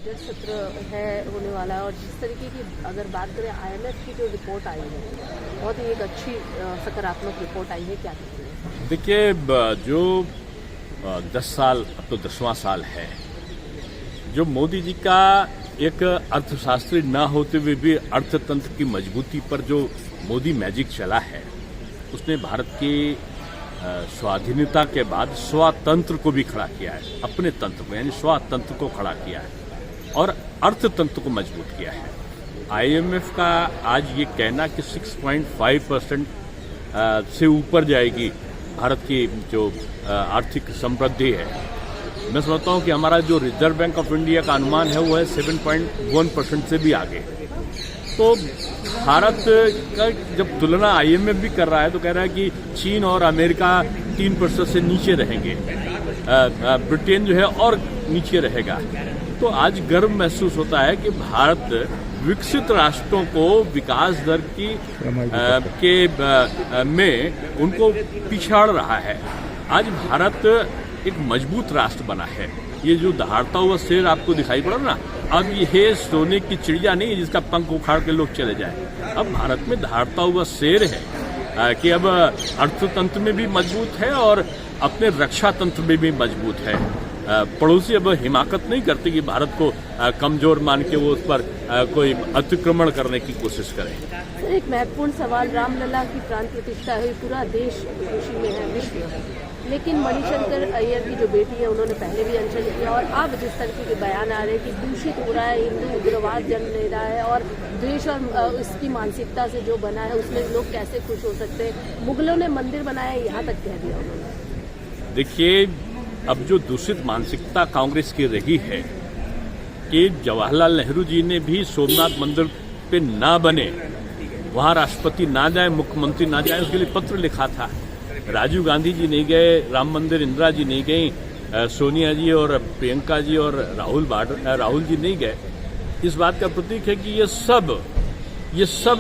Budget सत्र है होने वाला है और जिस तरीके की अगर बात करें आईएमएफ की जो रिपोर्ट आई है बहुत ही एक अच्छी सकारात्मक रिपोर्ट आई है, क्या कहते हैं? देखिए, जो 10 साल, अब तो 10वां साल है, जो मोदी जी का एक अर्थशास्त्री ना होते हुए भी अर्थतंत्र की मजबूती पर जो मोदी मैजिक चला है, उसने भारत की स्वाधीनता के बाद स्वतंत्र को भी खड़ा किया है, अपने तंत्र को यानी स्वतंत्र को खड़ा किया है और अर्थतंत्र को मजबूत किया है। आईएमएफ का आज ये कहना कि 6.5% से ऊपर जाएगी भारत की जो आर्थिक समृद्धि है, मैं समझता हूं कि हमारा जो रिजर्व बैंक ऑफ इंडिया का अनुमान है वो है 7.1% से भी आगे। तो भारत का जब तुलना आईएमएफ भी कर रहा है तो कह रहा है कि चीन और अमेरिका 3% से नीचे रहेंगे, ब्रिटेन जो है और नीचे रहेगा। तो आज गर्व महसूस होता है कि भारत विकसित राष्ट्रों को विकास दर में उनको पिछाड़ रहा है। आज भारत एक मजबूत राष्ट्र बना है। ये जो दहाड़ता हुआ शेर आपको दिखाई पड़ा ना, अब ये सोने की चिड़िया नहीं है जिसका पंख उखाड़ के लोग चले जाए। अब भारत में दहाड़ता हुआ शेर है कि अब अर्थतंत्र में भी मजबूत है और अपने रक्षा तंत्र में भी मजबूत है। पड़ोसी अब हिमाकत नहीं करते कि भारत को कमजोर मान के वो उस पर कोई अतिक्रमण करने की कोशिश करें। सर, एक महत्वपूर्ण सवाल, रामलला की प्राण प्रतिष्ठा हुई, पूरा देश खुशी में है, विश्व में, लेकिन मणिशंकर अय्यर की जो बेटी है उन्होंने पहले भी अनशन किया और अब जिस तरीके के बयान आ रहे हैं कि दूषित हो रहा है, हिंदू उग्रवाद जन्म ले रहा है और द्वेष और इसकी मानसिकता से जो बना है उसमें लोग कैसे खुश हो सकते हैं, मुगलों ने मंदिर बनाया, यहाँ तक कह दिया उन्होंने। देखिए, अब जो दूषित मानसिकता कांग्रेस की रही है कि जवाहरलाल नेहरू जी ने भी सोमनाथ मंदिर पे ना बने, वहां राष्ट्रपति ना जाए, मुख्यमंत्री ना जाए, उसके लिए पत्र लिखा था। राजीव गांधी जी नहीं गए राम मंदिर, इंदिरा जी नहीं गई, सोनिया जी और प्रियंका जी और राहुल जी नहीं गए। इस बात का प्रतीक है कि ये सब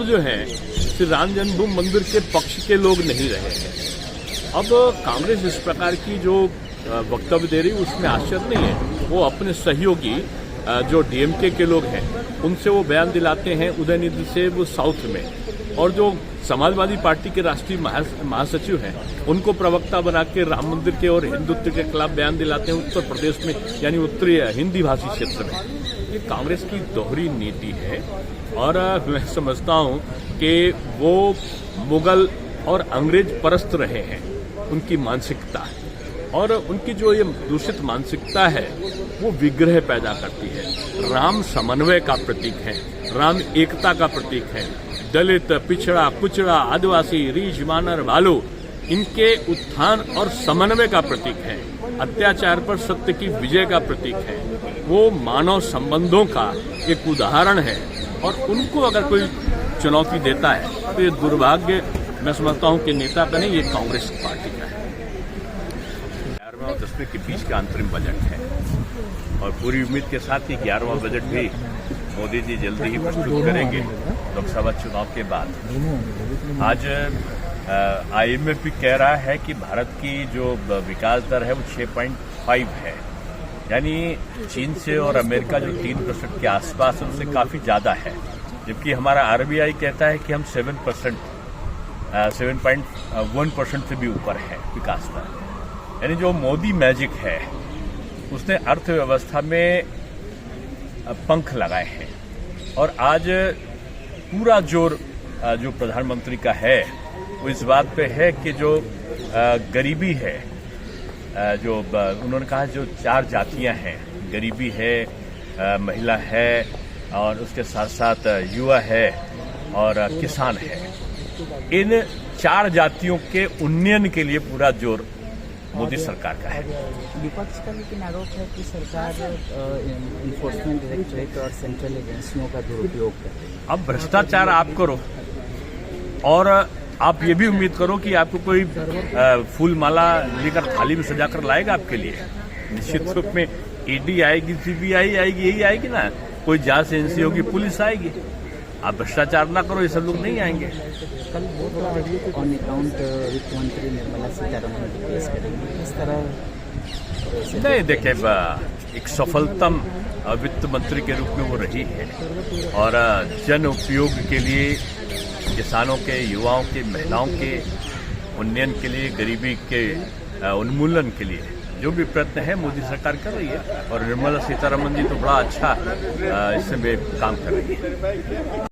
जो है श्री राम जन्मभूमि मंदिर के पक्ष के लोग नहीं रहे हैं। अब कांग्रेस इस प्रकार की जो वक्तव्य दे रही है उसमें आश्चर्य नहीं है। वो अपने सहयोगी जो डीएमके के लोग हैं उनसे वो बयान दिलाते हैं, उदयनिधि से वो साउथ में, और जो समाजवादी पार्टी के राष्ट्रीय महासचिव हैं उनको प्रवक्ता बना के राम मंदिर के और हिंदुत्व के खिलाफ बयान दिलाते हैं उत्तर प्रदेश में, यानी उत्तरी हिंदी भाषी क्षेत्र में। ये कांग्रेस की दोहरी नीति है और मैं समझता हूं कि वो मुगल और अंग्रेज परस्त रहे हैं, उनकी मानसिकता और उनकी जो ये दूषित मानसिकता है वो विग्रह पैदा करती है। राम समन्वय का प्रतीक है, राम एकता का प्रतीक है। दलित, पिछड़ा, कुचड़ा, आदिवासी, रीछ, वानर, भालू, इनके उत्थान और समन्वय का प्रतीक है। अत्याचार पर सत्य की विजय का प्रतीक है। वो मानव संबंधों का एक उदाहरण है और उनको अगर कोई चुनौती देता है तो ये दुर्भाग्य, मैं समझता हूं कि नेता का नहीं, ये कांग्रेस पार्टी का है। 11वें और 10वें के बीच का अंतरिम बजट है और पूरी उम्मीद के साथ ही 11वां बजट भी मोदी जी जल्दी ही प्रस्तुत करेंगे लोकसभा चुनाव के बाद। आज आईएमएफ भी कह रहा है कि भारत की जो विकास दर है वो 6.5 है, यानी चीन से और अमेरिका जो 3% के आसपास है उससे काफी ज्यादा है, जबकि हमारा आरबीआई कहता है कि हम 7.1% से भी ऊपर है विकास दर। यानी जो मोदी मैजिक है उसने अर्थव्यवस्था में पंख लगाए हैं और आज पूरा जोर जो प्रधानमंत्री का है वो इस बात पे है कि जो गरीबी है, जो उन्होंने कहा जो 4 जातियां हैं, गरीबी है, महिला है और उसके साथ साथ युवा है और किसान है, इन 4 जातियों के उन्नयन के लिए पूरा जोर मोदी सरकार का है। विपक्ष का लेकिन आरोप है कि सरकार इन्फोर्समेंट डायरेक्टरेट और सेंट्रल एजेंसियों का दुरुपयोग कर रही है। अब भ्रष्टाचार आप करो और आप ये भी उम्मीद करो कि आपको कोई फूल माला लेकर थाली में सजाकर लाएगा आपके लिए। निश्चित रूप में ईडी आएगी, सीबीआई आएगी, यही आएगी ना, कोई जांच एजेंसी होगी, पुलिस आएगी। आप भ्रष्टाचार ना करो, ये सब लोग नहीं आएंगे। कल ऑन अकाउंट वित्त मंत्री निर्मला सीतारमण पेश करेंगे, इस तरह नहीं। देखिए, एक सफलतम वित्त वित्त मंत्री के रूप में वो रही है और जन उपयोग के लिए, किसानों के, युवाओं के, महिलाओं के उन्नयन के लिए, गरीबी के उन्मूलन के लिए जो भी प्रयत्न है मोदी सरकार कर रही है और निर्मला सीतारमण जी तो बड़ा अच्छा इसमें काम कर रही है।